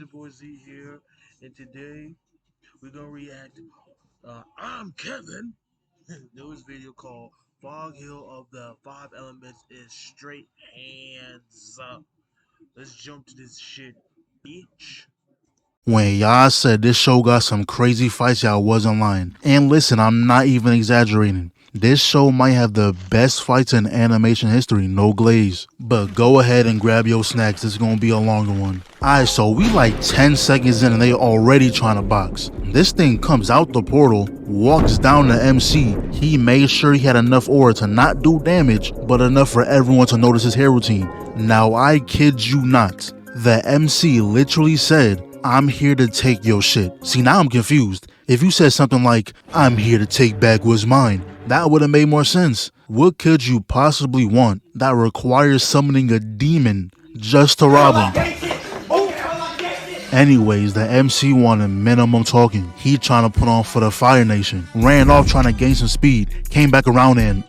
your boy Z here, and today we're gonna react. I'm Kevin. Newest video called "Fog Hill of the Five Elements" is straight hands up. Let's jump to this shit, bitch. When y'all said this show got some crazy fights, y'all wasn't lying. And listen, I'm not even exaggerating. This show might have the best fights in animation history, no glaze. But go ahead and grab your snacks, it's gonna be a longer one. Alright, so we like 10 seconds in and they already trying to box. This thing comes out the portal, walks down to MC. He made sure he had enough aura to not do damage, but enough for everyone to notice his hair routine. Now I kid you not, the MC literally said, "I'm here to take your shit." See, now I'm confused. If you said something like, "I'm here to take back what's mine," that would have made more sense. What could you possibly want that requires summoning a demon just to rob him? Anyways, the MC wanted minimum talking. He trying to put on for the Fire Nation. Ran off trying to gain some speed. Came back around and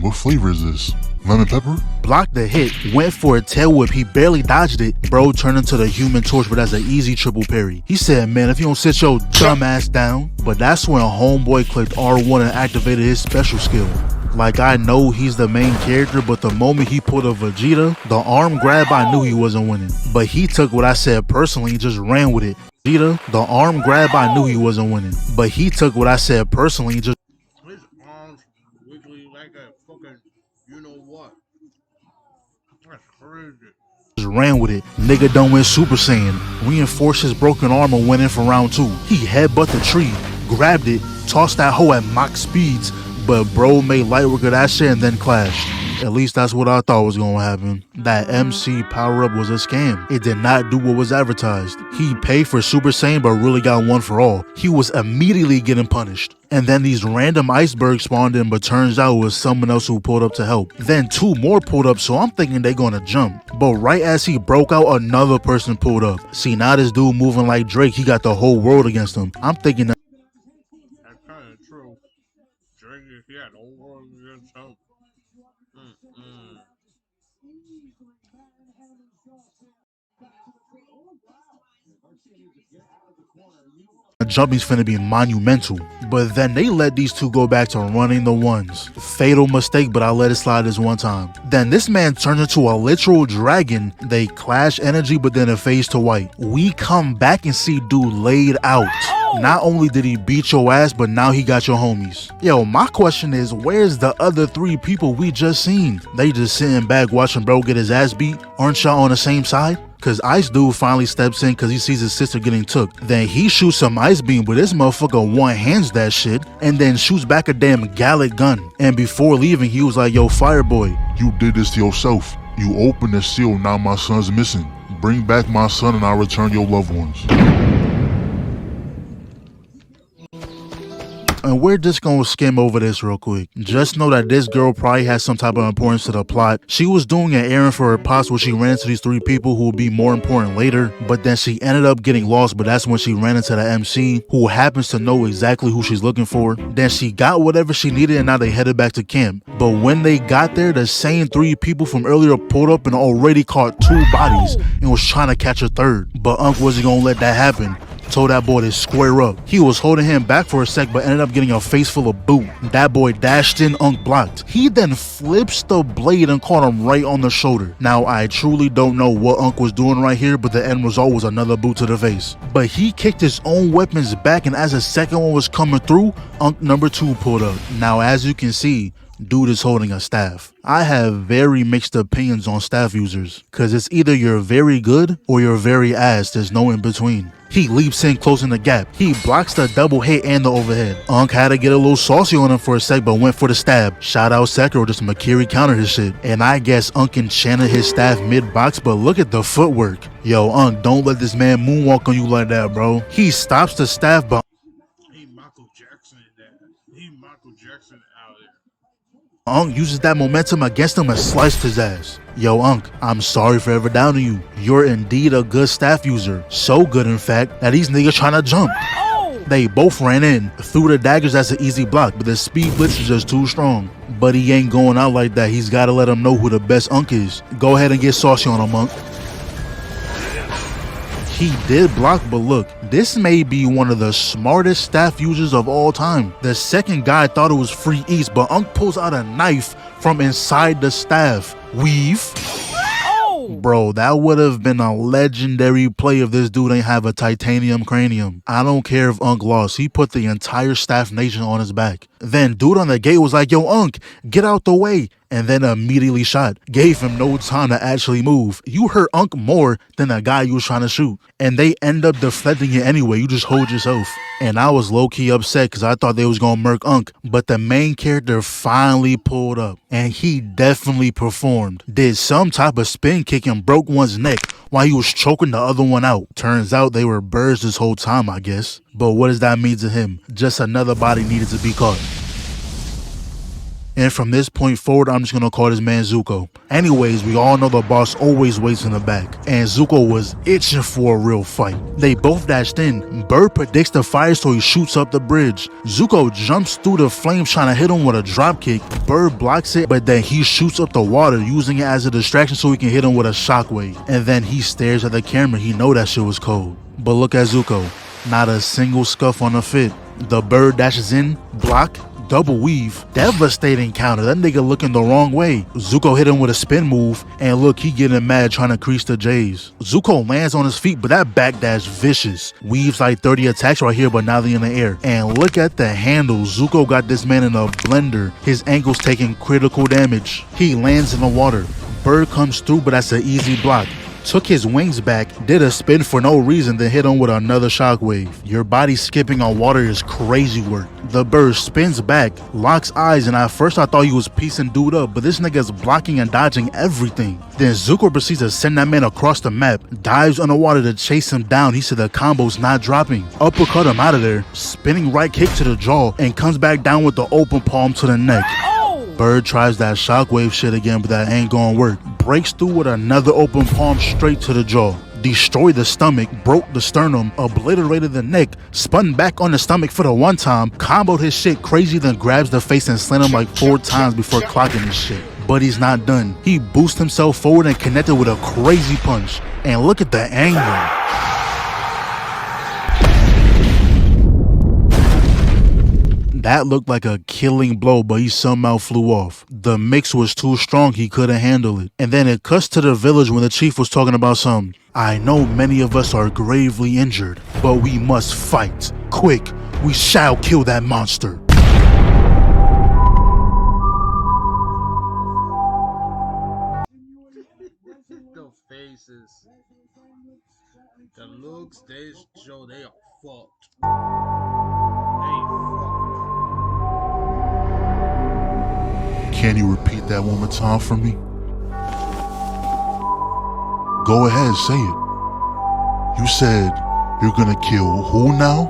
What flavor is this? Lemon pepper? blocked the hit, went for a tail whip, he barely dodged it. Bro turned into the Human Torch, but that's an easy triple parry. He said, "Man, if you don't sit your dumb ass down." But that's when homeboy clicked R1 and activated his special skill. Like, I know he's the main character, but the moment he pulled a Vegeta, the arm grab, I knew he wasn't winning. But he took what I said personally and just ran with it. Vegeta, the arm grab, I knew he wasn't winning. But he took what I said personally and just His arms wiggly like a fucking, you know what? That's crazy. ran with it. Nigga done went Super Saiyan, reinforced his broken arm and went in for round 2. He headbutt the tree, grabbed it, tossed that hoe at Mach speeds, but bro made light work of that shit and then clashed. At least that's what I thought was gonna happen. That MC power-up was a scam. It did not do what was advertised. He paid for Super Saiyan but really got one for all. He was immediately getting punished. And then these random icebergs spawned in, but turns out it was someone else who pulled up to help. Then 2 more pulled up, so I'm thinking they gonna jump. But right as he broke out, another person pulled up. See, now this dude moving like Drake, he got the whole world against him. I'm thinking That's kind of true. Drake is yeah, the whole world against him. Mm-mm. jumping's finna be monumental. But then they let these two go back to running the ones. Fatal mistake, but I let it slide this one time. Then this man turns into a literal dragon. They clash energy, but then it fades to white. We come back and see dude laid out. Not only did he beat your ass, but now he got your homies. Yo, my question is, where's the other 3 people we just seen? They just sitting back watching bro get his ass beat? Aren't y'all on the same side? Cause Ice Dude finally steps in cause he sees his sister getting took. Then he shoots some ice beam, but this motherfucker one-hands that shit and then shoots back a damn Gallic gun. And before leaving, he was like, "Yo, Fireboy, You did this to yourself. You opened the seal, now my son's missing. Bring back my son and I'll return your loved ones." And we're just gonna skim over this real quick. Just know that this girl probably has some type of importance to the plot. She was doing an errand for her pops where she ran into these 3 people who will be more important later, but then she ended up getting lost, but that's when she ran into the MC, who happens to know exactly who she's looking for. Then she got whatever she needed and now they headed back to camp. But when they got there, the same 3 people from earlier pulled up and already caught 2 bodies and was trying to catch a 3rd. But Unc wasn't gonna let that happen. Told that boy to square up. He was holding him back for a sec but ended up getting a face full of boot. That boy dashed in, Unc blocked. He then flips the blade and caught him right on the shoulder. Now I truly don't know what Unc was doing right here, but the end result was another boot to the face. But he kicked his own weapons back, and as the second one was coming through, Unc number 2 pulled up. Now as you can see, dude is holding a staff. I have very mixed opinions on staff users, cause it's either you're very good or you're very ass, there's no in between. He leaps in, closing the gap. He blocks the double hit and the overhead. Unc had to get a little saucy on him for a sec, but went for the stab. Shout out Sekiro, just Makiri countered his shit. And I guess Unc enchanted his staff mid-box, but look at the footwork. Yo, Unc, don't let this man moonwalk on you like that, bro. He stops the staff, but He Michael Jackson in that. He Michael Jackson out there. Unc uses that momentum against him and sliced his ass. Yo, Unc, I'm sorry for ever downing you. You're indeed a good staff user. So good, in fact, that these niggas trying to jump. They both ran in, threw the daggers as an easy block, but the speed blitz is just too strong. But he ain't going out like that. He's got to let him know who the best Unc is. Go ahead and get saucy on him, Unc. He did block, but look, this may be one of the smartest staff users of all time. The second guy thought it was free eats, but Unk pulls out a knife from inside the staff. Weave. Bro, that would have been a legendary play if this dude ain't have a titanium cranium. I don't care if Unk lost. He put the entire staff nation on his back. Then dude on the gate was like, yo, Unk, get out the way. And then immediately shot. Gave him no time to actually move. You hurt Unk more than the guy you was trying to shoot. And they end up deflecting it anyway. You just hold yourself. And I was low-key upset because I thought they was going to murk Unk. But the main character finally pulled up. And he definitely performed. Did some type of spin kick and broke one's neck while he was choking the other one out. Turns out they were birds this whole time, I guess. But what does that mean to him? Just another body needed to be caught. And from this point forward, I'm just gonna call this man Zuko. Anyways, we all know the boss always waits in the back, and Zuko was itching for a real fight. They both dashed in. Bird predicts the fire, so he shoots up the bridge. Zuko jumps through the flames trying to hit him with a drop kick. Bird blocks it, but then he shoots up the water, using it as a distraction so he can hit him with a shockwave. And then he stares at the camera. He know that shit was cold. But look at Zuko. Not a single scuff on the fit. The bird dashes in, block, double weave, devastating counter. That nigga looking the wrong way. Zuko hit him with a spin move, and look, he getting mad trying to crease the J's. Zuko lands on his feet, but that backdash vicious. Weaves like 30 attacks right here, but now they in the air. And look at the handles. Zuko got this man in a blender. His ankle's taking critical damage. He lands in the water. Bird comes through, but that's an easy block. Took his wings back, did a spin for no reason, then hit him with another shockwave. Your body skipping on water is crazy work. The bird spins back, locks eyes, and at first I thought he was piecing dude up, but this nigga's blocking and dodging everything. Then Zuko proceeds to send that man across the map, dives underwater to chase him down. He said the combo's not dropping. Uppercut him out of there, spinning right kick to the jaw, and comes back down with the open palm to the neck. Bird tries that shockwave shit again, but that ain't gonna work. Breaks through with another open palm straight to the jaw. Destroyed the stomach, broke the sternum, obliterated the neck, spun back on the stomach for the one time, comboed his shit crazy, then grabs the face and slammed him like 4 times before clocking his shit. But he's not done. He boosted himself forward and connected with a crazy punch. And look at the angle. That looked like a killing blow, but he somehow flew off. The mix was too strong, he couldn't handle it. And then it cuts to the village when the chief was talking about something. I know many of us are gravely injured, but we must fight. Quick, we shall kill that monster. The faces, the looks, they show they are fucked. Can you repeat that one more time for me? Go ahead, say it. You said you're gonna kill who now?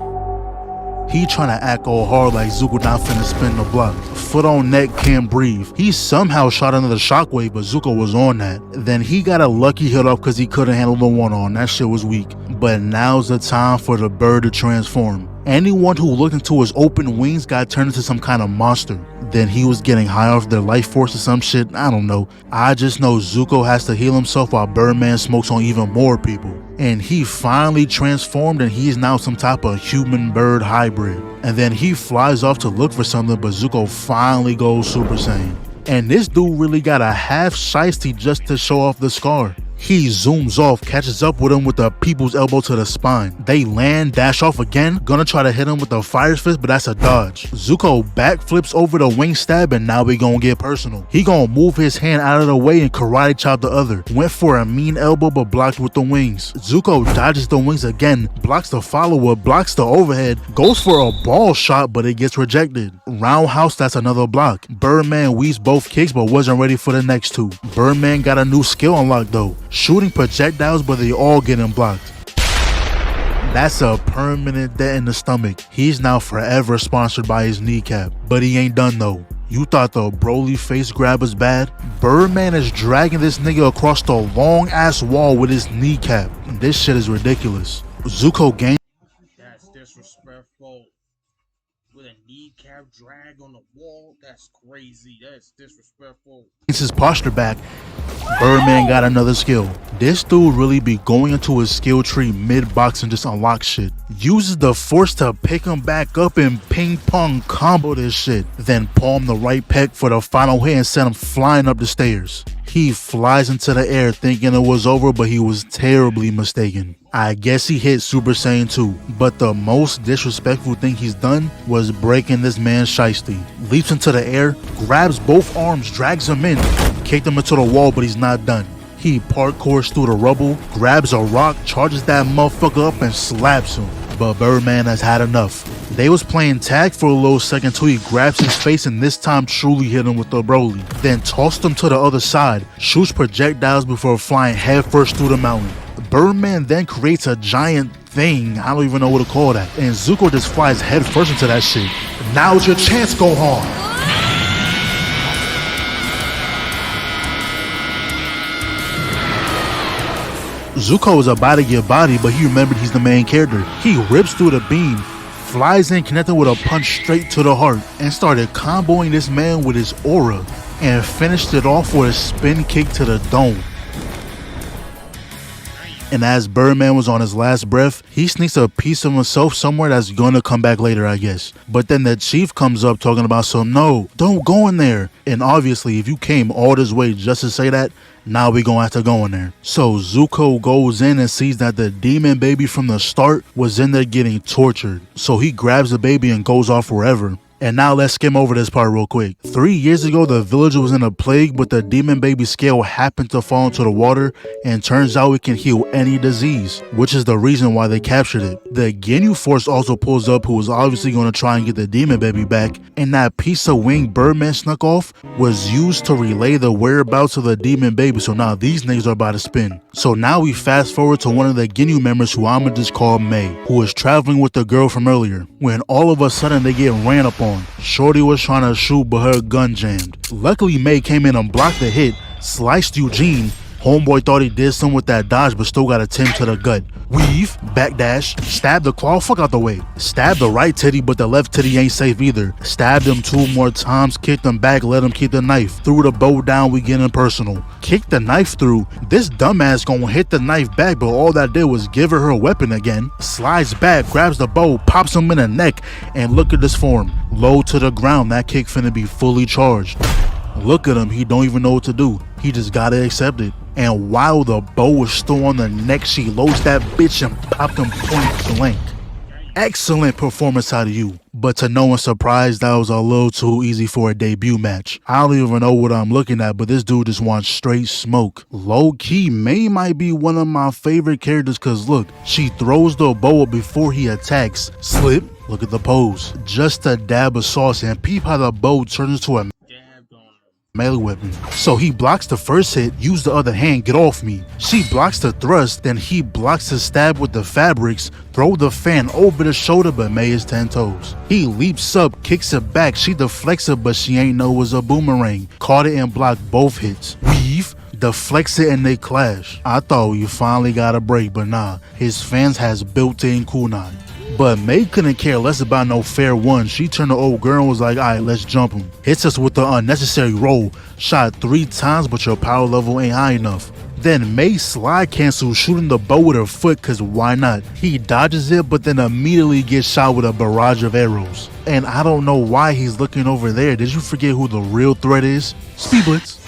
He trying to act all hard like Zuko not finna spin the block. Foot on neck, can't breathe. He somehow shot another shockwave, but Zuko was on that. Then he got a lucky hit off because he couldn't handle the one-on. That shit was weak. But now's the time for the bird to transform. Anyone who looked into his open wings got turned into some kind of monster. Then he was getting high off their life force or some shit. I don't know. I just know Zuko has to heal himself while Birdman smokes on even more people. And he finally transformed, and he's now some type of human-bird hybrid. And then he flies off to look for something, but Zuko finally goes Super Saiyan. And this dude really got a half shiesty just to show off the scar. He zooms off, catches up with him with the people's elbow to the spine. They land, dash off again, gonna try to hit him with the fire fist, but that's a dodge. Zuko backflips over the wing stab, and now we gonna get personal. He gonna move his hand out of the way and karate chop the other. Went for a mean elbow, but blocked with the wings. Zuko dodges the wings again, blocks the follow-up, blocks the overhead, goes for a ball shot, but it gets rejected. Roundhouse, that's another block. Birdman weaves both kicks, but wasn't ready for the next two. Birdman got a new skill unlocked though. Shooting projectiles, but they all getting blocked. That's a permanent dent in the stomach. He's now forever sponsored by his kneecap. But he ain't done though. You thought the Broly face grab was bad? Birdman is dragging this nigga across the long ass wall with his kneecap. This shit is ridiculous. Zuko gains. That's disrespectful. With a kneecap drag on the wall, that's crazy. That's disrespectful. His posture back. Birdman man got another skill. This dude really be going into his skill tree mid-box and just unlock shit. Uses the force to pick him back up and ping pong combo this shit. Then palm the right pec for the final hit and send him flying up the stairs. He flies into the air thinking it was over, but he was terribly mistaken. I guess he hit Super Saiyan 2, but the most disrespectful thing he's done was breaking this man's shiesty. Leaps into the air, grabs both arms, drags him in, kicked him into the wall, but he's not done. He parkours through the rubble, grabs a rock, charges that motherfucker up and slaps him. But Birdman has had enough. They was playing tag for a little second till he grabs his face and this time truly hit him with the Broly. Then tossed him to the other side, shoots projectiles before flying headfirst through the mountain. Birdman then creates a giant thing, I don't even know what to call that, and Zuko just flies headfirst into that shit. Now's your chance, Gohan! Zuko is about to get bodied, but he remembered he's the main character. He rips through the beam, flies in, connected with a punch straight to the heart, and started comboing this man with his aura, and finished it off with a spin kick to the dome. And as Birdman was on his last breath, he sneaks a piece of himself somewhere that's gonna come back later, I guess. But then the chief comes up talking about no, don't go in there. And obviously, if you came all this way just to say that, now we gonna have to go in there. So Zuko goes in and sees that the demon baby from the start was in there getting tortured. So he grabs the baby and goes off wherever. And now let's skim over this part real quick. 3 years ago, the village was in a plague, but the demon baby scale happened to fall into the water, and turns out it can heal any disease, which is the reason why they captured it. The Ginu force also pulls up, who was obviously going to try and get the demon baby back, and that piece of wing Birdman snuck off was used to relay the whereabouts of the demon baby, so now these niggas are about to spin. So now we fast forward to one of the Ginu members, who I'ma just call May, who was traveling with the girl from earlier, when all of a sudden they get ran up on. Shorty was trying to shoot, but her gun jammed. Luckily, May came in and blocked the hit, sliced Eugene. Homeboy thought he did something with that dodge, but still got a 10 to the gut. Weave, backdash, stab the claw, fuck out the way. Stab the right titty, but the left titty ain't safe either. Stabbed him 2 more times, kicked him back, let him keep the knife. Threw the bow down, we getting personal. Kicked the knife through. This dumbass gonna hit the knife back, but all that did was give her weapon again. Slides back, grabs the bow, pops him in the neck, and look at this form. Low to the ground, that kick finna be fully charged. Look at him, he don't even know what to do. He just gotta accept it. And while the bow was still on the neck, she loads that bitch and popped him point blank. Excellent performance out of you. But to no one's surprise, that was a little too easy for a debut match. I don't even know what I'm looking at, but this dude just wants straight smoke. Low-key, May might be one of my favorite characters, cause look, she throws the bow before he attacks. Slip, look at the pose. Just a dab of sauce, and peep how the bow turns into a melee weapon. So he blocks the first hit, use the other hand, get off me. She blocks the thrust, then he blocks the stab with the fabrics, throw the fan over the shoulder, but May is 10 toes. He leaps up, kicks it back, she deflects it, but she ain't know it was a boomerang. Caught it and blocked both hits. Weave, deflects it, and they clash. I thought you finally got a break, but nah, his fans has built-in kunai. But May couldn't care less about no fair one. She turned to old girl and was like, alright, let's jump him. Hits us with the unnecessary roll. Shot 3 times, but your power level ain't high enough. Then May slide cancels, shooting the bow with her foot, cause why not? He dodges it, but then immediately gets shot with a barrage of arrows. And I don't know why he's looking over there. Did you forget who the real threat is? Speed Blitz.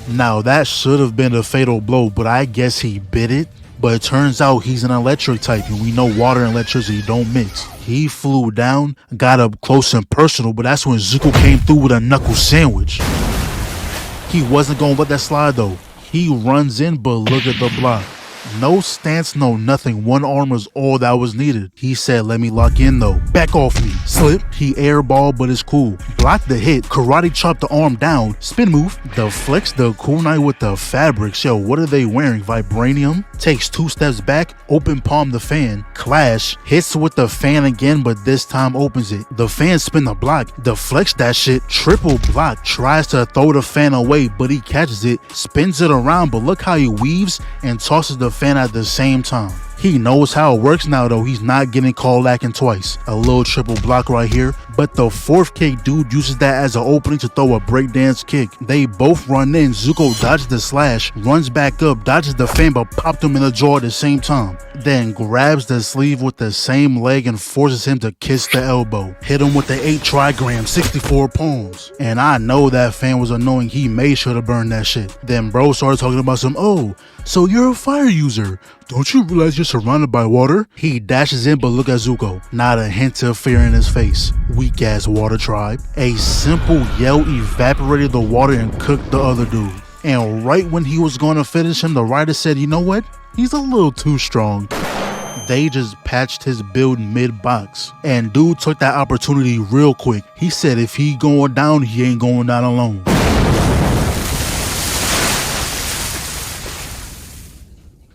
Now that should have been a fatal blow, but I guess he bit it. But it turns out he's an electric type, and we know water and electricity don't mix. He flew down, got up close and personal, but that's when Zuko came through with a knuckle sandwich. He wasn't gonna let that slide though. He runs in, but look at the block. No stance, no nothing. One arm was all that was needed. He said, let me lock in though. Back off me. Slip. He airball, but it's cool. Block the hit. Karate chop the arm down. Spin move. Deflects the kunai with the fabrics. Yo, what are they wearing? Vibranium? Takes 2 steps back. Open palm the fan. Clash. Hits with the fan again, but this time opens it. The fan spin the block. Deflects that shit. Triple block. Tries to throw the fan away, but he catches it. Spins it around, but look how he weaves and tosses the fan at the same time. He knows how it works now though. He's not getting called lacking twice. A little triple block right here. But the fourth kick, dude uses that as an opening to throw a breakdance kick. They both run in. Zuko dodges the slash, runs back up, dodges the fan, but popped him in the jaw at the same time. Then grabs the sleeve with the same leg and forces him to kiss the elbow. Hit him with the 8 trigram, 64 palms. And I know that fan was annoying. He made sure to burn that shit. Then bro started talking about some, oh, so you're a fire user. Don't you realize you're surrounded by water? He dashes in, but look at Zuko. Not a hint of fear in his face. Weak ass water tribe. A simple yell evaporated the water and cooked the other dude. And right when he was going to finish him, the writer said, you know what? He's a little too strong. They just patched his build mid-box. And dude took that opportunity real quick. He said if he going down, he ain't going down alone.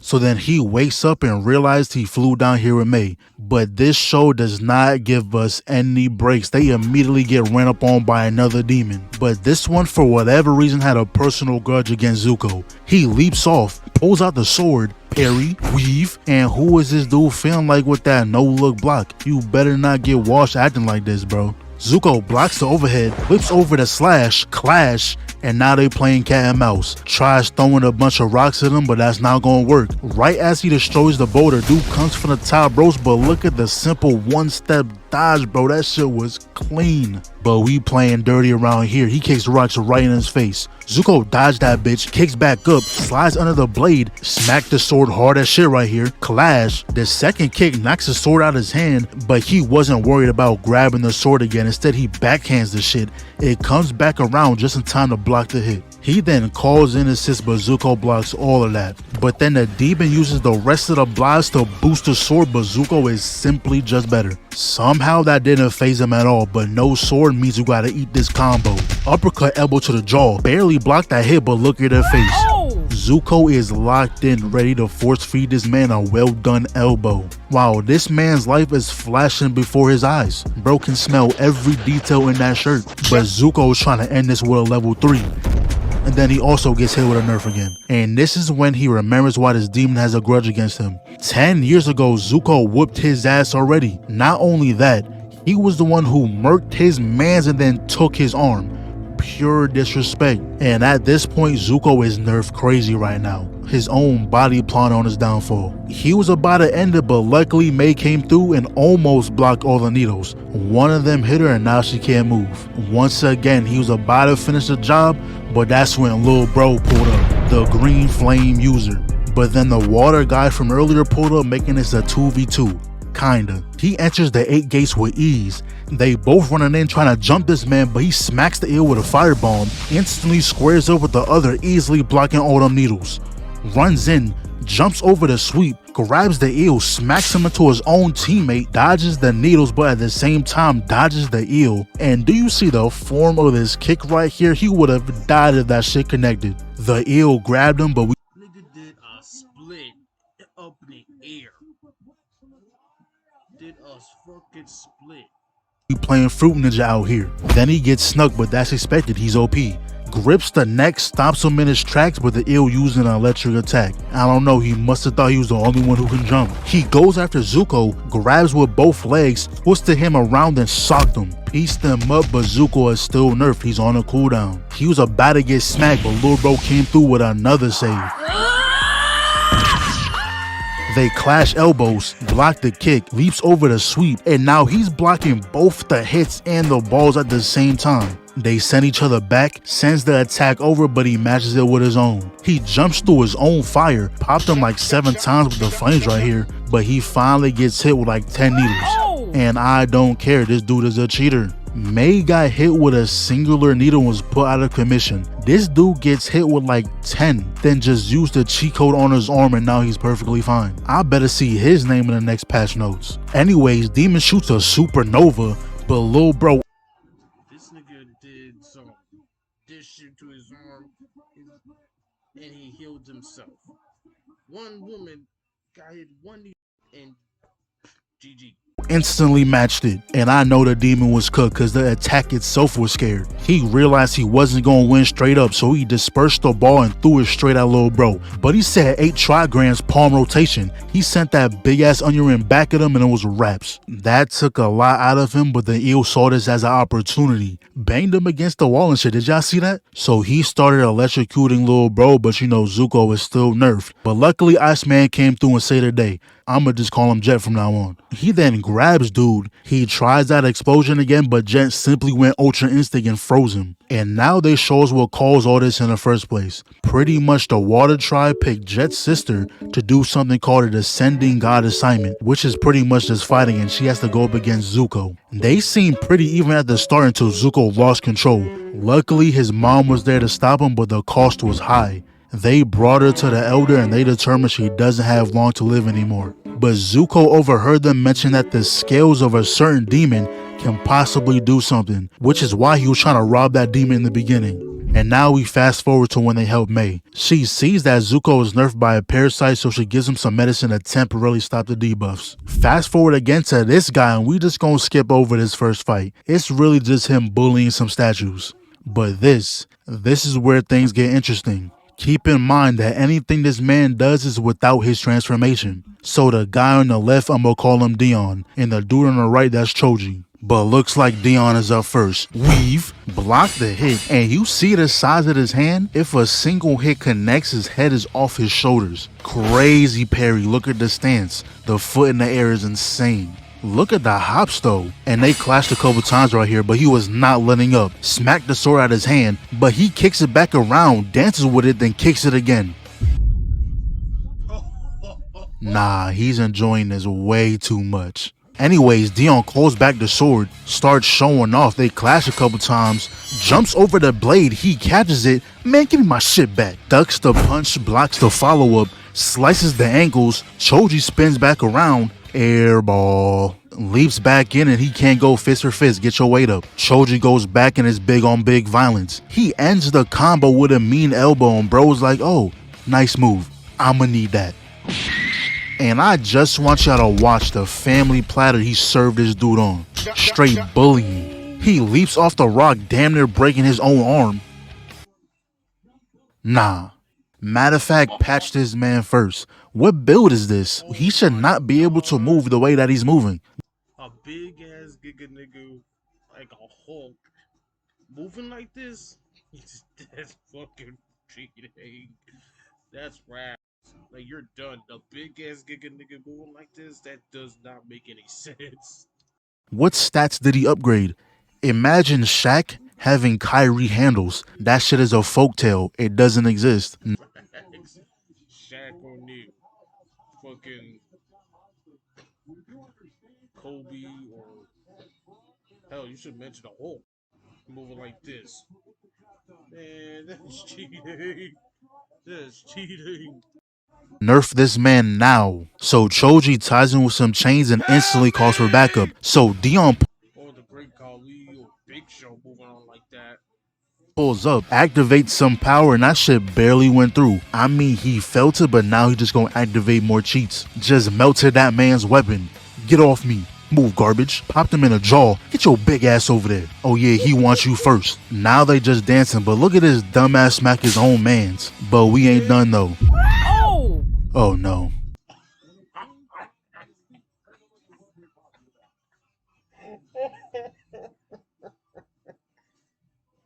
So then he wakes up and realized he flew down here with May. But this show does not give us any breaks. They immediately get ran up on by another demon. But this one, for whatever reason, had a personal grudge against Zuko. He leaps off, pulls out the sword, parry, weave, and who is this dude feeling like with that no-look block? You better not get washed acting like this, bro. Zuko blocks the overhead, whips over the slash, clash, and now they playing cat and mouse. Tries throwing a bunch of rocks at him, but that's not gonna work. Right as he destroys the boulder, dude comes from the top ropes, but look at the simple one-step dodge, bro. That shit was clean. But we playing dirty around here. He kicks rocks right in his face. Zuko dodged that bitch, kicks back up, slides under the blade, smacked the sword hard as shit right here. Clash. The second kick knocks the sword out of his hand, but he wasn't worried about grabbing the sword again. Instead, he backhands the shit. It comes back around just in time to block the hit. He then calls in assist, but Zuko blocks all of that. But then the demon uses the rest of the blast to boost the sword, but Zuko is simply just better. Somehow that didn't phase him at all, but no sword means you gotta eat this combo. Uppercut elbow to the jaw, barely blocked that hit, but look at her face. Zuko is locked in, ready to force feed this man a well done elbow. Wow, this man's life is flashing before his eyes. Bro can smell every detail in that shirt, but Zuko is trying to end this with a level 3. And then he also gets hit with a nerf again. And this is when he remembers why this demon has a grudge against him. 10 years ago, Zuko whooped his ass already. Not only that, he was the one who murked his mans and then took his arm. Pure disrespect. And at this point, Zuko is nerf crazy right now. His own body plotting on his downfall. He was about to end it, but luckily May came through and almost blocked all the needles. One of them hit her and now she can't move. Once again, he was about to finish the job, but that's when Lil Bro pulled up, the green flame user. But then the water guy from earlier pulled up, making this a 2v2. Kinda. He enters the 8 gates with ease. They both running in trying to jump this man, but he smacks the eel with a firebomb, instantly squares up with the other, easily blocking all them needles. Runs in, jumps over the sweep, grabs the eel, smacks him into his own teammate, dodges the needles, but at the same time dodges the eel. And do you see the form of this kick right here? He would have died if that shit connected. The eel grabbed him, but we Nigga did a split up in the air. Did a fucking split. playing Fruit Ninja out here. Then he gets snuck, but that's expected, he's OP. Grips the neck, stops him in his tracks, but the eel using an electric attack. I don't know, he must have thought he was the only one who can jump. He goes after Zuko, grabs with both legs, twisted him around and socked him. Pieced him up, but Zuko is still nerfed, he's on a cooldown. He was about to get smacked, but Lil Bro came through with another save. They clash elbows, block the kick, leaps over the sweep, and now he's blocking both the hits and the balls at the same time. They send each other back, sends the attack over, but he matches it with his own. He jumps through his own fire, popped him like 7 times with the flames right here, but he finally gets hit with like 10 needles. And I don't care, this dude is a cheater. May got hit with a singular needle and was put out of commission. This dude gets hit with like 10, then just used the cheat code on his arm and now he's perfectly fine. I better see his name in the next patch notes. Anyways, Demon shoots a supernova, but Lil Bro, This nigga did some this shit to his arm and he healed himself. One woman got hit one knee and GG. Instantly matched it, and I know the demon was cooked because the attack itself was scared. He realized he wasn't going to win straight up, so he dispersed the ball and threw it straight at little bro. But he said 8 trigrams palm rotation. He sent that big ass onion ring back at him and it was wraps. That took a lot out of him, but the eel saw this as an opportunity. Banged him against the wall and shit. Did y'all see that? So he started electrocuting little bro, but you know Zuko is still nerfed. But luckily Iceman came through and saved the day. I'ma just call him Jet from now on. He then grabs dude. He tries that explosion again, but Jet simply went Ultra Instinct and froze him. And now they show us what caused all this in the first place. Pretty much the Water Tribe picked Jet's sister to do something called a Descending God assignment, which is pretty much just fighting, and she has to go up against Zuko. They seemed pretty even at the start until Zuko lost control. Luckily his mom was there to stop him, but the cost was high. They brought her to the elder and they determined she doesn't have long to live anymore. But Zuko overheard them mention that the scales of a certain demon can possibly do something, which is why he was trying to rob that demon in the beginning. And now we fast forward to when they help May. She sees that Zuko is nerfed by a parasite, so she gives him some medicine to temporarily stop the debuffs. Fast forward again to this guy, and we just gonna skip over this first fight. It's really just him bullying some statues. But this is where things get interesting. Keep in mind that anything this man does is without his transformation. So the guy on the left, I'm gonna call him Dion, and the dude on the right, that's Choji. But looks like Dion is up first. Weave, block the hit, and you see the size of his hand? If a single hit connects, his head is off his shoulders. Crazy parry, look at the stance. The foot in the air is insane. Look at the hops though. And they clashed a couple times right here, but he was not letting up. Smacked the sword out of his hand, but he kicks it back around, dances with it, then kicks it again. Nah, he's enjoying this way too much. Anyways, Dion calls back the sword, starts showing off. They clash a couple times, jumps over the blade, he catches it. Man, give me my shit back. Ducks the punch, blocks the follow-up, slices the ankles. Choji spins back around, airball. Leaps back in and he can't go fist for fist. Get your weight up. Choji goes back and is big on big violence. He ends the combo with a mean elbow and bro's like, oh, nice move. I'ma need that. And I just want y'all to watch the family platter he served this dude on. Straight bullying. He leaps off the rock, damn near breaking his own arm. Nah. Matter of fact, patch this man first. What build is this? He should not be able to move the way that he's moving. A big ass giga nigga like a Hulk moving like this? That's fucking cheating. That's rap. Like you're done. The big ass giga nigga moving like this, that does not make any sense. What stats did he upgrade? Imagine Shaq having Kyrie handles. That shit is a folktale. It doesn't exist. Shaq O'Neal, fucking Kobe, or hell, you should mention a Hulk moving like this. Man, that's cheating. That's cheating. Nerf this man now. So Choji ties him with some chains and instantly calls for backup. So Dion Or the Great Khali or Big Show moving on like that. pulls up, activates some power, and that shit barely went through. I mean, he felt it, but now he just gonna activate more cheats. Just melted that man's weapon. Get off me. Move, garbage. Popped him in the jaw. Get your big ass over there. Oh yeah, he wants you first. Now they just dancing, but look at this dumbass smack his own mans. But we ain't done though. Oh no.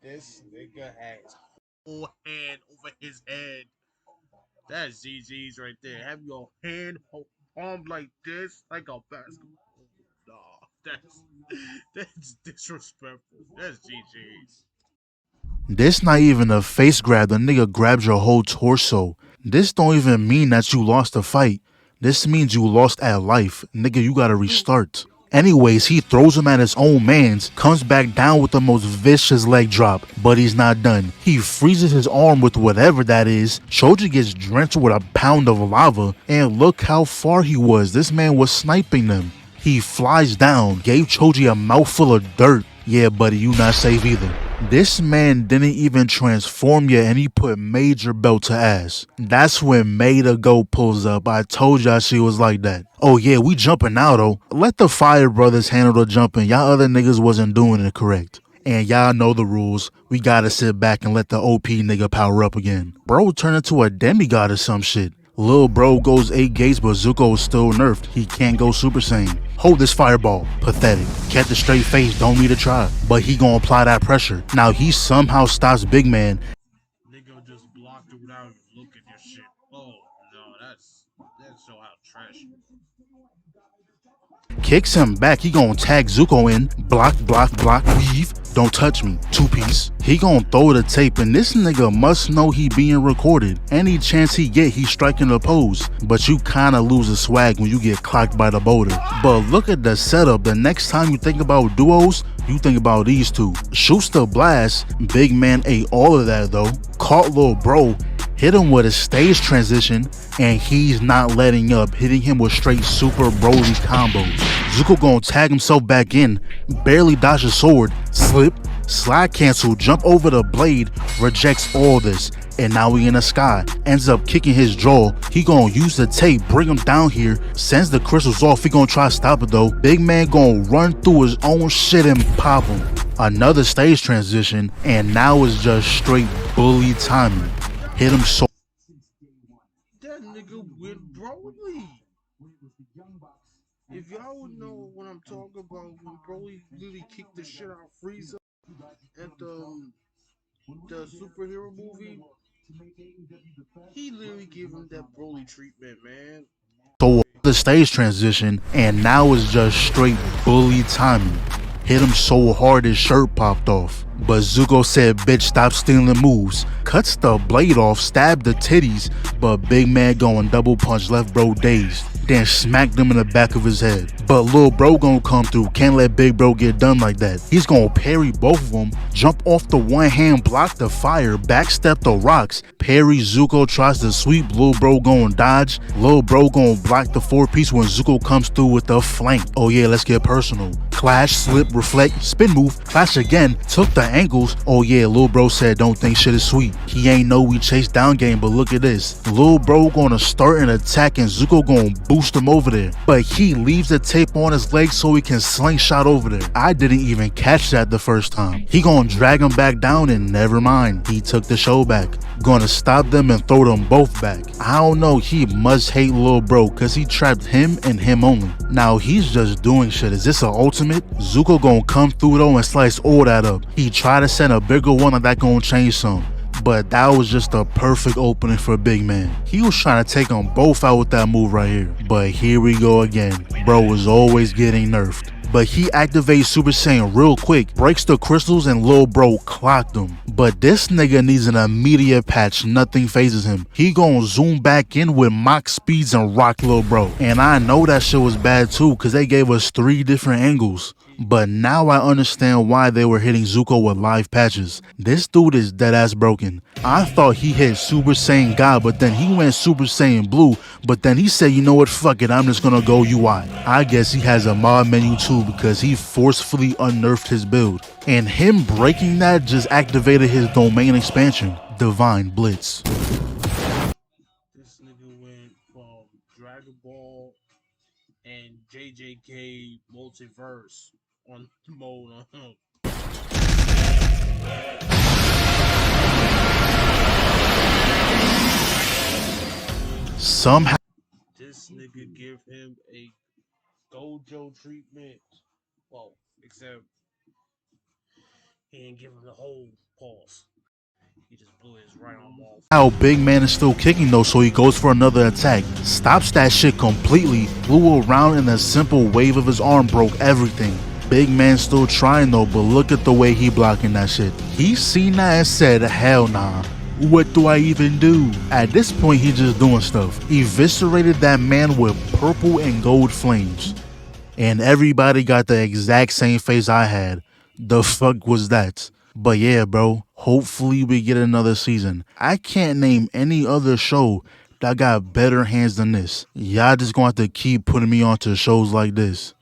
This nigga has whole hand over his head. That's GG's right there. Have your hand palmed like this, like a basketball. Nah, that's disrespectful. That's GG's. This not even a face grab. The nigga grabs your whole torso. This don't even mean that you lost the fight. This means you lost at life. Nigga, you gotta restart. Anyways, he throws him at his own mans, comes back down with the most vicious leg drop, but he's not done. He freezes his arm with whatever that is. Choji gets drenched with a pound of lava, and look how far he was. This man was sniping them. He flies down, gave Choji a mouthful of dirt. Yeah, buddy, you not safe either. This man didn't even transform yet and he put Major belt to ass. That's when Maida Go pulls up. I told y'all she was like that. Oh yeah, we jumping now though. Let the Fire Brothers handle the jumping. Y'all other niggas wasn't doing it correct. And y'all know the rules. We gotta sit back and let the OP nigga power up again. Bro turned into a demigod or some shit. Lil bro goes 8 gates, but Zuko is still nerfed. He can't go Super Saiyan. Hold this fireball. Pathetic. Kept a straight face, don't need to try. But he gonna apply that pressure. Now he somehow stops Big Man. Nigga just blocked it without even looking at shit. Oh no, that's so out trash. Kicks him back, he gon' tag Zuko in. Block, block, block, weave. Don't touch me. 2-piece. He gon' throw the tape and this nigga must know he being recorded. Any chance he get, he striking the pose. But you kinda lose the swag when you get clocked by the boulder. But look at the setup. The next time you think about duos, you think about these two. Shoots the blast. Big Man ate all of that though. Caught Lil Bro. Hit him with a stage transition, and he's not letting up, hitting him with straight Super Broly combos. Zuko gonna tag himself back in, barely dodge a sword, slip, slide cancel, jump over the blade, rejects all this, and now we in the sky. Ends up kicking his jaw. He gonna use the tape, bring him down here, sends the crystals off. He gonna try to stop it though. Big Man gonna run through his own shit and pop him. Another stage transition, and now it's just straight bully timing. Hit him so That nigga went Broly. If y'all would know what I'm talking about, when Broly really kicked the shit out of Frieza at the superhero movie, he literally gave him that Broly treatment, man. the stage transition, and now it's just straight bully timing. Hit him so hard his shirt popped off. But Zuko said, bitch, stop stealing moves. Cuts the blade off, stabbed the titties, but Big Man going double punch left bro dazed. Then smacked him in the back of his head. But Lil Bro gonna come through, can't let Big Bro get done like that. He's gonna parry both of them, jump off the one hand, block the fire, backstep the rocks. Parry, Zuko tries to sweep, Lil Bro gonna dodge. Lil Bro gonna block the 4-piece when Zuko comes through with the flank. Oh yeah, let's get personal. Clash, slip, reflect, spin move, clash again, took the ankles. Oh yeah, Lil Bro said don't think shit is sweet. He ain't know we chase down game, but look at this. Lil Bro gonna start an attack and Zuko gonna boost him over there. But he leaves the tape on his leg so he can slingshot over there. I didn't even catch that the first time. He gonna drag him back down and never mind. He took the show back. Gonna stop them and throw them both back. I don't know, he must hate Lil Bro cause he trapped him and him only. Now he's just doing shit. Is this an ultimate? Zuko gonna come through though and slice all that up. He tried to send a bigger one and that gonna change some. But that was just a perfect opening for Big Man. He was trying to take them both out with that move right here. But here we go again. Bro was always getting nerfed. But he activates Super Saiyan real quick, breaks the crystals, and Lil Bro clocked him. But this nigga needs an immediate patch, nothing phases him. He gon' zoom back in with Mach speeds and rock Lil Bro. And I know that shit was bad too, cause they gave us 3 different angles. But now I understand why they were hitting Zuko with live patches. This dude is dead ass broken. I thought he hit Super Saiyan God, but then he went Super Saiyan Blue, but then he said, you know what, fuck it, I'm just gonna go UI. I guess he has a mod menu too because he forcefully unnerfed his build. And him breaking that just activated his domain expansion, Divine Blitz. This nigga went from Dragon Ball and JJK multiverse on mode on him. Somehow This nigga give him a Gojo treatment. Well, except he didn't give him the whole pulse. He just blew his right arm off. how Big Man is still kicking though, so he goes for another attack. Stops that shit completely, flew around in a simple wave of his arm, broke everything. Big Man still trying though, but look at the way he blocking that shit. He seen that and said, hell nah. What do I even do? At this point, he just doing stuff. Eviscerated that man with purple and gold flames. And everybody got the exact same face I had. The fuck was that? But yeah, bro, hopefully we get another season. I can't name any other show that got better hands than this. Y'all just gonna have to keep putting me onto shows like this.